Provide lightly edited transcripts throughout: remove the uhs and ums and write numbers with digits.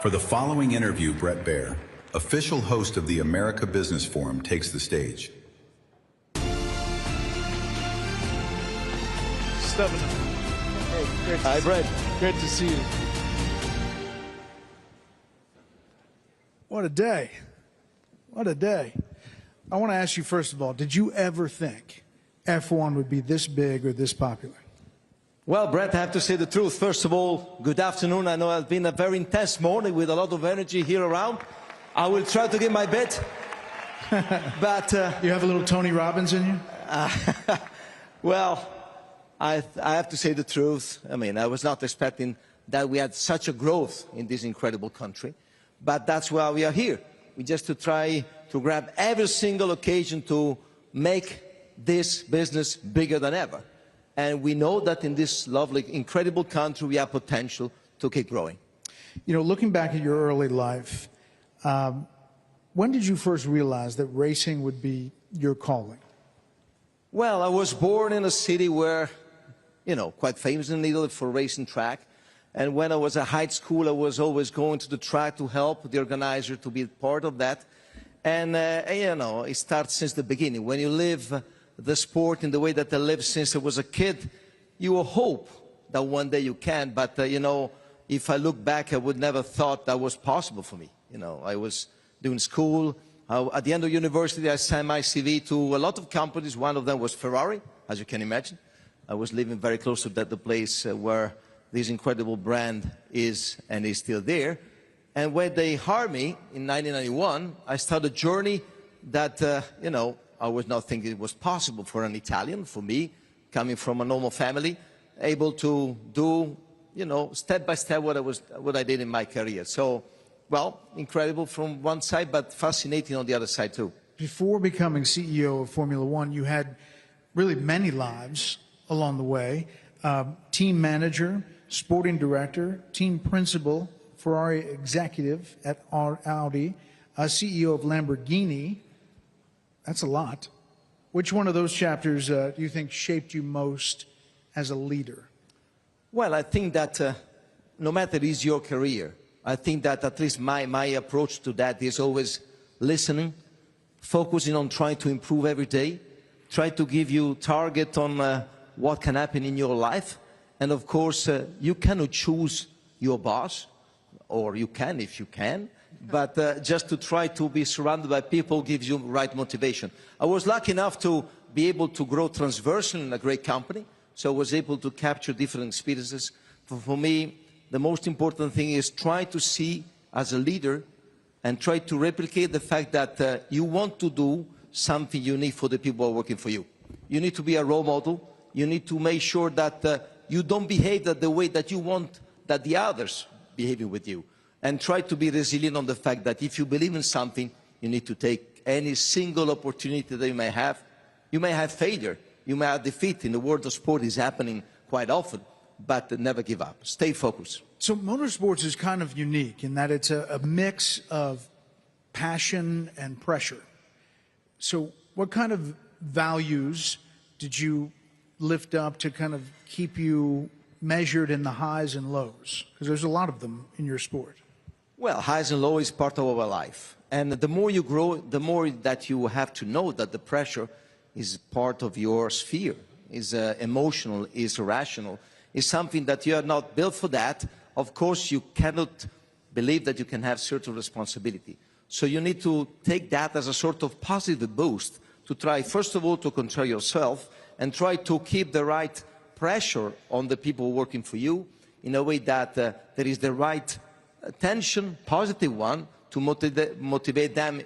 For the following interview, Brett Baer, official host of the America Business Forum, takes the stage. Stefano. Hey, hi, Brett. Great to see you. What a day. What a day. I want to ask you, first of all, did you ever think F1 would be this big or this popular? Well, Brett, I have to say the truth. First of all, good afternoon. I know it's been a very intense morning with a lot of energy here around. I will try to give my bit. But you have a little Tony Robbins in you? Well, I have to say the truth. I mean, I was not expecting that we had such a growth in this incredible country. But that's why we are here. We just to try to grab every single occasion to make this business bigger than ever. And we know that in this lovely, incredible country, we have potential to keep growing. You know, looking back at your early life, when did you first realize that racing would be your calling? Well, I was born in a city where, you know, quite famous in Italy for racing track. And when I was at high school, I was always going to the track to help the organizer to be part of that. And, you know, it starts since the beginning. When you live the sport in the way that I lived since I was a kid, you will hope that one day you can. But, you know, if I look back, I would never thought that was possible for me. You know, I was doing school. At the end of university, I sent my CV to a lot of companies. One of them was Ferrari, as you can imagine. I was living very close to the place where this incredible brand is and is still there. And when they hired me in 1991, I started a journey that, you know, I was not thinking it was possible for an Italian, for me, coming from a normal family, able to do, you know, step by step what I did in my career. So, well, incredible from one side, but fascinating on the other side too. Before becoming CEO of Formula One, you had really many lives along the way. Team manager, sporting director, team principal, Ferrari executive at Audi, CEO of Lamborghini. That's a lot. Which one of those chapters do you think shaped you most as a leader? Well, I think that no matter is your career, I think that at least my approach to that is always listening, focusing on trying to improve every day, try to give you target on what can happen in your life. And of course, you cannot choose your boss, or you can if you can. But just to try to be surrounded by people gives you right motivation. I was lucky enough to be able to grow transversal in a great company, so I was able to capture different experiences. For me, the most important thing is try to see as a leader and try to replicate the fact that you want to do something unique for the people who are working for you. You need to be a role model. You need to make sure that you don't behave the way that you want that the others behaving with you. And try to be resilient on the fact that if you believe in something, you need to take any single opportunity that you may have. You may have failure, you may have defeat. In the world of sport is happening quite often, but never give up. Stay focused. So motorsports is kind of unique in that it's a mix of passion and pressure. So what kind of values did you lift up to kind of keep you measured in the highs and lows? Because there's a lot of them in your sport. Well, highs and lows is part of our life. And the more you grow, the more that you have to know that the pressure is part of your sphere, is emotional, is rational, is something that you are not built for that. Of course, you cannot believe that you can have certain responsibility. So you need to take that as a sort of positive boost to try, first of all, to control yourself and try to keep the right pressure on the people working for you in a way that there is the right tension, positive one, to motivate them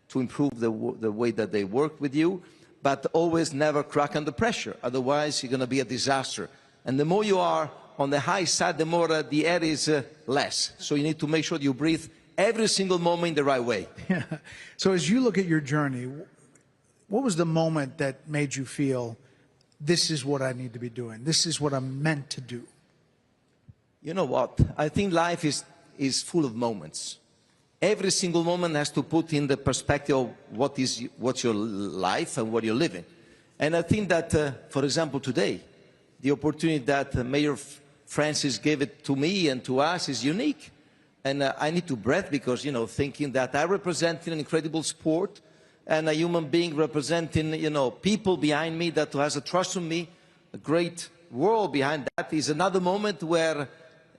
to improve the way that they work with you, but always never crack under pressure. Otherwise, you're going to be a disaster. And the more you are on the high side, the more the air is less. So you need to make sure you breathe every single moment in the right way. Yeah. So as you look at your journey, what was the moment that made you feel, this is what I need to be doing, this is what I'm meant to do? You know what? I think life is full of moments. Every single moment has to put in the perspective of what's your life and what you're living. And I think that, for example, today, the opportunity that Mayor Francis gave it to me and to us is unique. And I need to breathe because, you know, thinking that I represent an incredible sport and a human being representing, you know, people behind me that has a trust in me, a great world behind that is another moment where,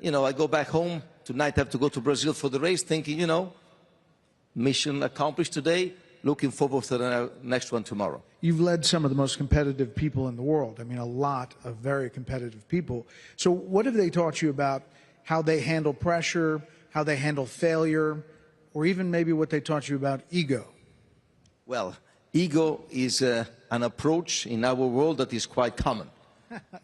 you know, I go back home. Tonight I have to go to Brazil for the race thinking, you know, mission accomplished today, looking forward to the next one tomorrow. You've led some of the most competitive people in the world. I mean, a lot of very competitive people. So what have they taught you about how they handle pressure, how they handle failure, or even maybe what they taught you about ego? Well, ego is an approach in our world that is quite common.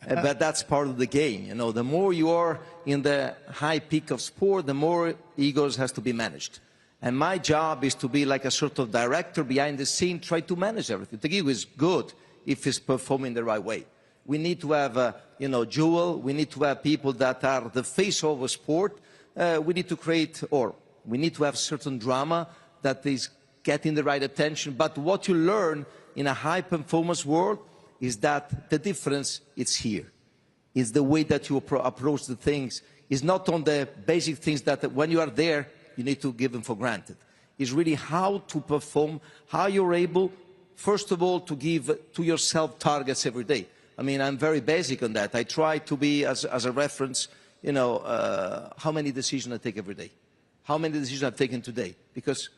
But that's part of the game. You know, the more you are in the high peak of sport, the more egos has to be managed. And my job is to be like a sort of director behind the scene, try to manage everything. The ego is good if it's performing the right way. We need to have, you know, jewel. We need to have people that are the face of a sport. We need to create, or we need to have certain drama that is getting the right attention. But what you learn in a high-performance world is that the difference is here. It's the way that you approach the things. It's not on the basic things that when you are there, you need to give them for granted. It's really how to perform, how you're able, first of all, to give to yourself targets every day. I mean, I'm very basic on that. I try to be, as a reference, you know, how many decisions I take every day. How many decisions I've taken today. Because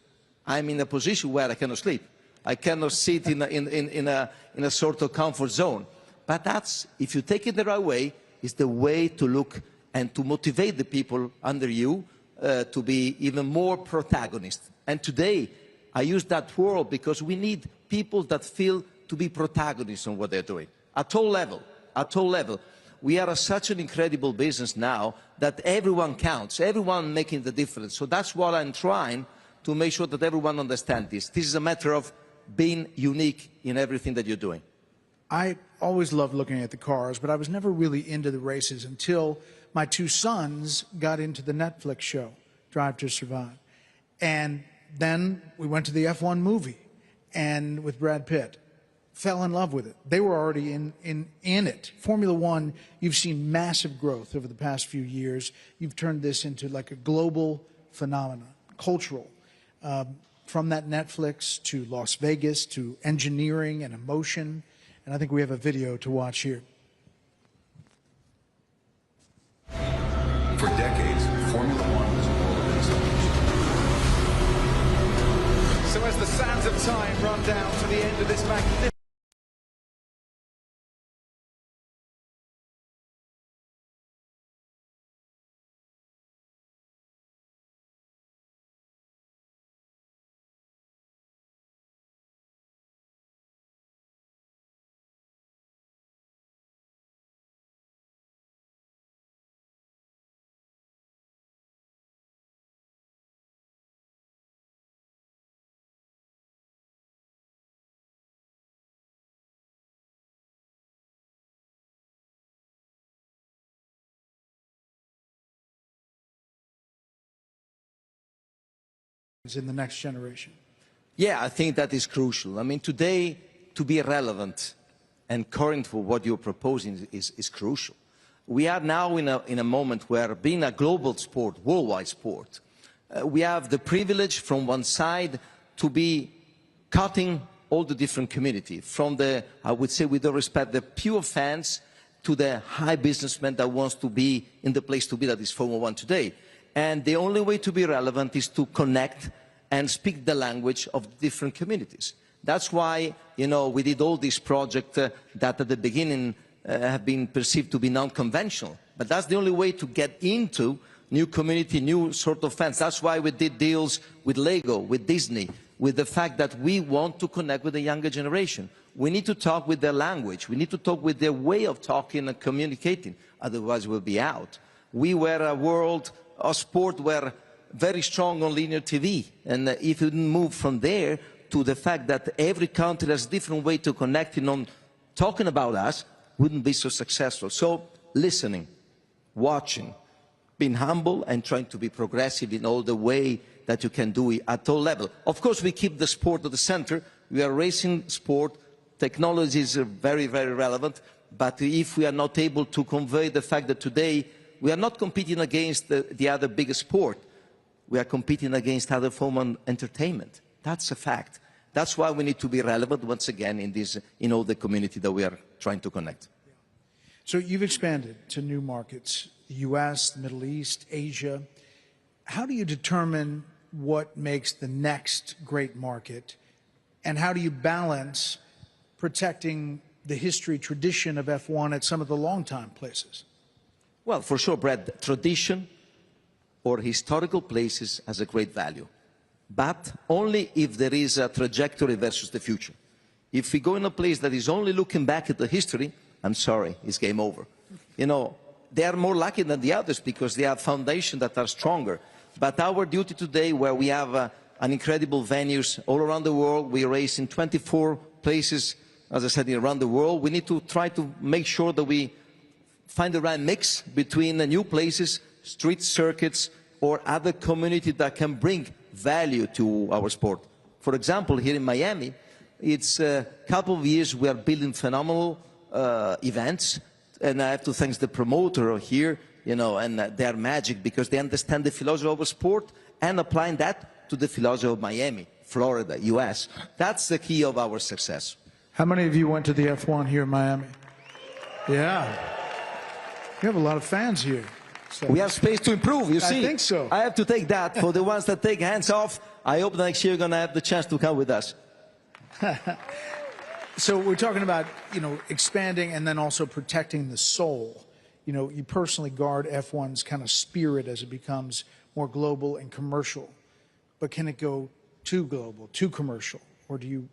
I'm in a position where I cannot sleep. I cannot sit in a sort of comfort zone. But that's, if you take it the right way, is the way to look and to motivate the people under you to be even more protagonists. And today, I use that word because we need people that feel to be protagonists on what they're doing. At all level, at all level. We are such an incredible business now that everyone counts, everyone making the difference. So that's what I'm trying to make sure that everyone understands this. This is a matter of being unique in everything that you're doing. I always loved looking at the cars, but I was never really into the races until my two sons got into the Netflix show, Drive to Survive. And then we went to the F1 movie and with Brad Pitt. Fell in love with it. They were already in it. Formula One, you've seen massive growth over the past few years. You've turned this into like a global phenomenon, cultural. From that Netflix to Las Vegas to engineering and emotion. And I think we have a video to watch here. For decades, Formula One was a world celebration. So as the sands of time run down to the end of this magnificent in the next generation. Yeah, I think that is crucial. I mean, today, to be relevant and current for what you're proposing is crucial. We are now in a moment where, being a global sport, worldwide sport, we have the privilege from one side to be cutting all the different community, from the, I would say with all respect, the pure fans to the high businessman that wants to be in the place to be that is Formula One today. And the only way to be relevant is to connect and speak the language of different communities. That's why, you know, we did all these projects that at the beginning have been perceived to be non-conventional. But that's the only way to get into new community, new sort of fans. That's why we did deals with Lego, with Disney, with the fact that we want to connect with the younger generation. We need to talk with their language. We need to talk with their way of talking and communicating. Otherwise, we'll be out. We were a world of sport were very strong on linear TV. And if you didn't move from there to the fact that every country has a different way to connecting on talking about us, wouldn't be so successful. So listening, watching, being humble and trying to be progressive in all the way that you can do it at all level. Of course, we keep the sport at the center. We are racing sport. Technology is very, very relevant. But if we are not able to convey the fact that today we are not competing against the other biggest sport, We are competing against other form of entertainment. That's a fact. That's why we need to be relevant once again in this, the community that we are trying to connect. So you've expanded to new markets, the US, the Middle East, Asia. How do you determine what makes the next great market? And how do you balance protecting the history, tradition of F1 at some of the long-time places? Well, for sure, Brad, tradition or historical places has a great value, but only if there is a trajectory versus the future. If we go in a place that is only looking back at the history, I'm sorry, it's game over. They are more lucky than the others because they have foundations that are stronger. But our duty today, where we have an incredible venues all around the world, we race in 24 places, as I said, around the world. We need to try to make sure that we find the right mix between the new places, street circuits, or other communities that can bring value to our sport. For example, here in Miami, it's a couple of years we are building phenomenal events, and I have to thank the promoter here, and they are magic because they understand the philosophy of a sport and applying that to the philosophy of Miami, Florida, US. That's the key of our success. How many of you went to the F1 here in Miami? Yeah. You have a lot of fans here. So. We have space to improve, you see. I think so. I have to take that. For the ones that take hands off, I hope next year you're going to have the chance to come with us. So we're talking about, expanding and then also protecting the soul. You personally guard F1's kind of spirit as it becomes more global and commercial. But can it go too global, too commercial? Or do you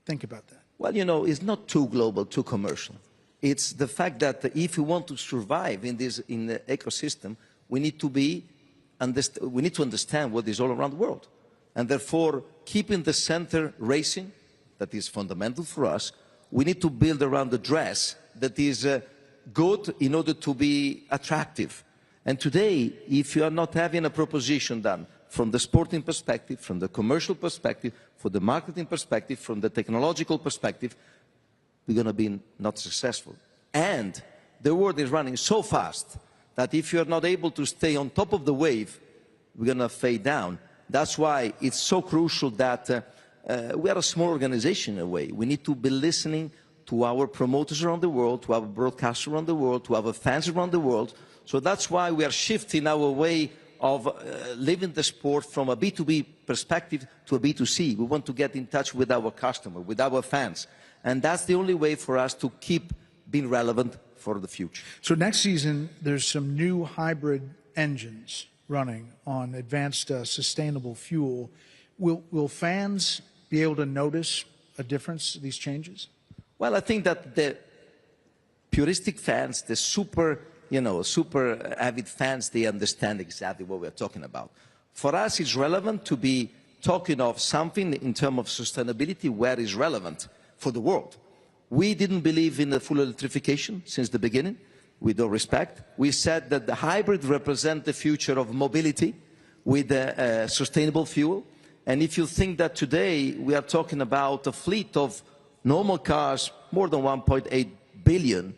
think about that? Well, it's not too global, too commercial. It's the fact that if we want to survive in the ecosystem, we need to understand what is all around the world. And therefore, keeping the center racing, that is fundamental for us, we need to build around the dress that is good in order to be attractive. And today, if you are not having a proposition done from the sporting perspective, from the commercial perspective, from the marketing perspective, from the technological perspective, we're going to be not successful. And the world is running so fast that if you're not able to stay on top of the wave, we're going to fade down. That's why it's so crucial that we are a small organization in a way. We need to be listening to our promoters around the world, to our broadcasters around the world, to our fans around the world. So that's why we are shifting our way of living the sport from a B2B perspective to a B2C. We want to get in touch with our customer, with our fans. And that's the only way for us to keep being relevant for the future. So next season, there's some new hybrid engines running on advanced sustainable fuel. Will fans be able to notice a difference, these changes? Well, I think that the puristic fans, the super avid fans, they understand exactly what we're talking about. For us, it's relevant to be talking of something in terms of sustainability where it's relevant for the world. We didn't believe in the full electrification since the beginning, with all respect. We said that the hybrid represents the future of mobility with sustainable fuel. And if you think that today we are talking about a fleet of normal cars, more than 1.8 billion,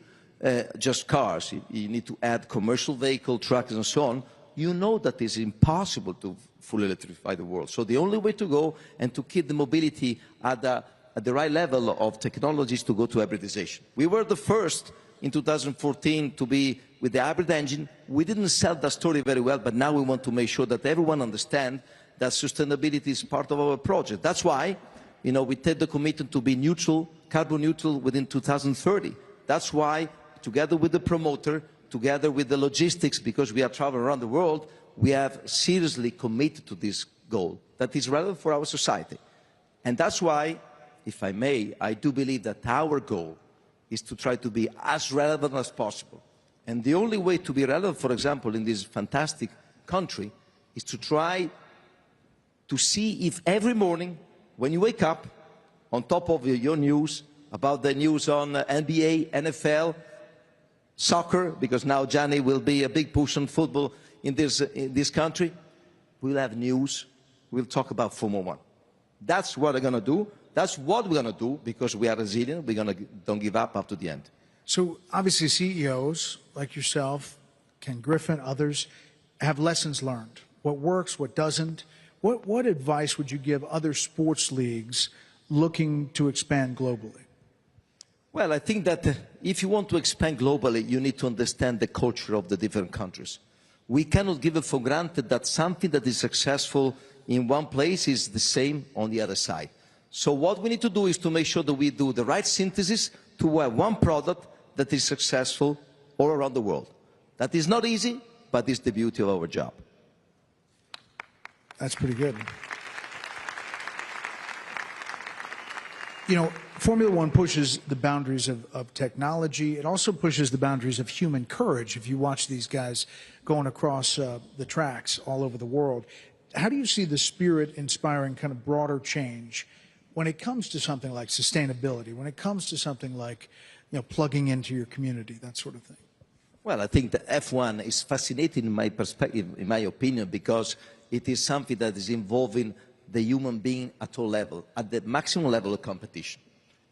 just cars, you need to add commercial vehicle, trucks and so on, you know that it's impossible to fully electrify the world. So the only way to go and to keep the mobility at the right level of technologies to go to hybridization. We were the first in 2014 to be with the hybrid engine. We didn't sell that story very well, but now we want to make sure that everyone understands that sustainability is part of our project. That's why, we take the commitment to be neutral, carbon neutral within 2030. That's why, together with the promoter, together with the logistics, because we are traveling around the world, we have seriously committed to this goal that is relevant for our society. And that's why, if I may, I do believe that our goal is to try to be as relevant as possible. And the only way to be relevant, for example, in this fantastic country, is to try to see if every morning, when you wake up, on top of your news, about the news on NBA, NFL, soccer, because now Gianni will be a big push on football in this country, we'll have news, we'll talk about Formula One. That's what we're going to do. That's what we're going to do because we are resilient. We're going to don't give up to the end. So obviously CEOs like yourself, Ken Griffin, others, have lessons learned what works, what doesn't. What advice would you give other sports leagues looking to expand globally? Well, I think that if you want to expand globally, you need to understand the culture of the different countries. We cannot give it for granted that something that is successful in one place is the same on the other side. So what we need to do is to make sure that we do the right synthesis to have one product that is successful all around the world. That is not easy, but it's the beauty of our job. That's pretty good. You know, Formula One pushes the boundaries of technology. It also pushes the boundaries of human courage. If you watch these guys going across the tracks all over the world, how do you see the spirit inspiring kind of broader change when it comes to something like sustainability, when it comes to something like, you know, plugging into your community, that sort of thing? Well, I think that F1 is fascinating in my perspective, in my opinion, because it is something that is involving the human being at all levels, at the maximum level of competition.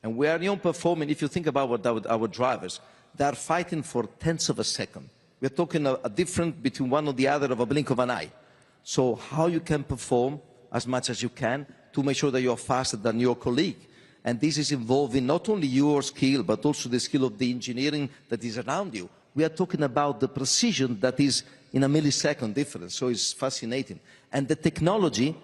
And we are young performing. If you think about what our drivers, they are fighting for tenths of a second. We're talking a difference between one or the other of a blink of an eye. So how you can perform as much as you can to make sure that you're faster than your colleague. And this is involving not only your skill, but also the skill of the engineering that is around you. We are talking about the precision that is in a millisecond difference. So it's fascinating. And the technology,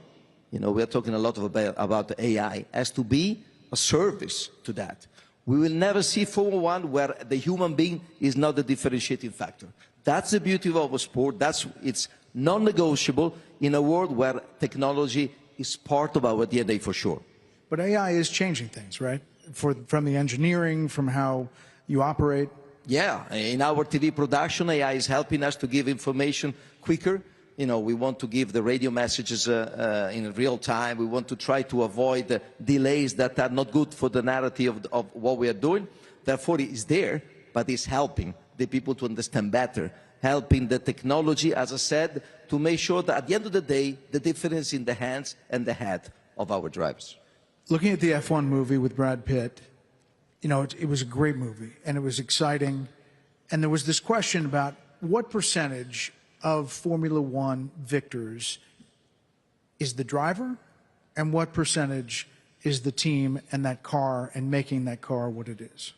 you know, we are talking a lot about AI, has to be a service to that. We will never see Formula One where the human being is not the differentiating factor. That's the beauty of our sport. It's non-negotiable in a world where technology is part of our DNA for sure. But AI is changing things, right? From the engineering, from how you operate. Yeah, in our TV production, AI is helping us to give information quicker. You know, we want to give the radio messages in real time. We want to try to avoid the delays that are not good for the narrative of what we are doing. Therefore, it is there, but it's helping the people to understand better, helping the technology, as I said, to make sure that at the end of the day, the difference is in the hands and the head of our drivers. Looking at the F1 movie with Brad Pitt, you know, it was a great movie, and it was exciting. And there was this question about what percentage of Formula One victors is the driver, and what percentage is the team and that car and making that car what it is?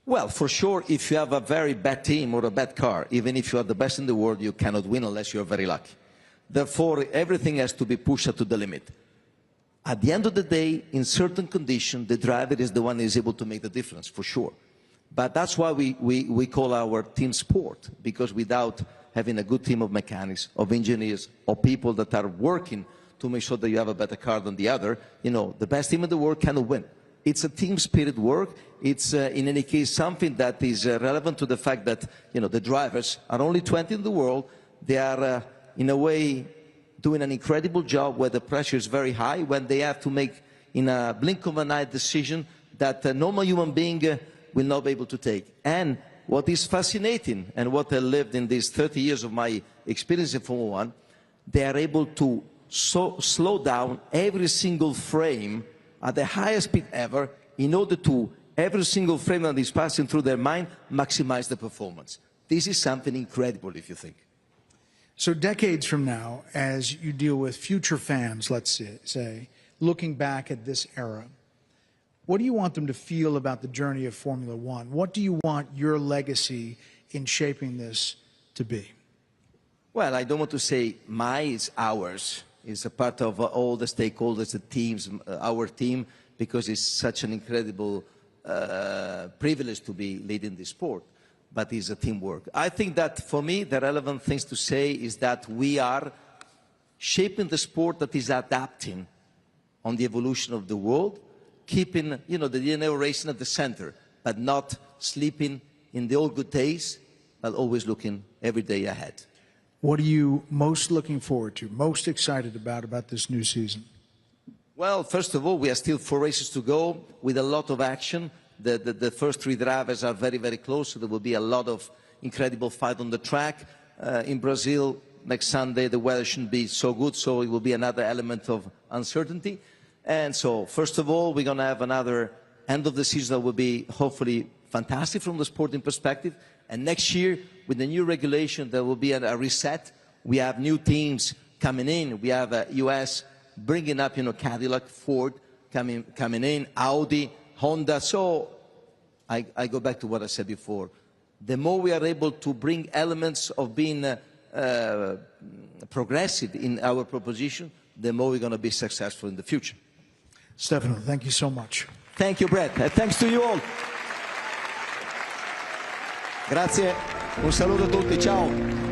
Well, for sure, if you have a very bad team or a bad car, even if you are the best in the world, you cannot win unless you are very lucky. Therefore, everything has to be pushed to the limit. At the end of the day, in certain conditions, the driver is the one who is able to make the difference, for sure. But that's why we call our team sport, because without having a good team of mechanics, of engineers, of people that are working to make sure that you have a better car than the other, you know, the best team in the world cannot win. It's a team spirit work. It's, in any case, something that is relevant to the fact that, you know, the drivers are only 20 in the world. They are, in a way, doing an incredible job where the pressure is very high, when they have to make, in a blink of an eye, decision that a normal human being will not be able to take. And what is fascinating, and what I lived in these 30 years of my experience in Formula One, they are able to slow down every single frame at the highest speed ever in order to, every single frame that is passing through their mind, maximize the performance. This is something incredible, if you think. So decades from now, as you deal with future fans, let's say, looking back at this era, what do you want them to feel about the journey of Formula One? What do you want your legacy in shaping this to be? Well, I don't want to say it's ours. It's a part of all the stakeholders, the teams, our team, because it's such an incredible privilege to be leading the sport. But it's a teamwork. I think that for me, the relevant things to say is that we are shaping the sport that is adapting on the evolution of the world, keeping, you know, the DNA of racing at the center, but not sleeping in the old good days, but always looking every day ahead. What are you most looking forward to, most excited about this new season? Well, first of all, we have still 4 races to go with a lot of action. The first 3 drivers are very, very close, so there will be a lot of incredible fight on the track. In Brazil, next Sunday, the weather shouldn't be so good, so it will be another element of uncertainty. And so, first of all, we're going to have another end of the season that will be hopefully fantastic from the sporting perspective. And next year, with the new regulation, there will be a reset. We have new teams coming in. We have US bringing up, Cadillac, Ford coming in, Audi, Honda. So I go back to what I said before. The more we are able to bring elements of being progressive in our proposition, the more we're going to be successful in the future. Stefano, thank you so much. Thank you, Brett. Thanks to you all. Grazie. Un saluto a tutti. Ciao.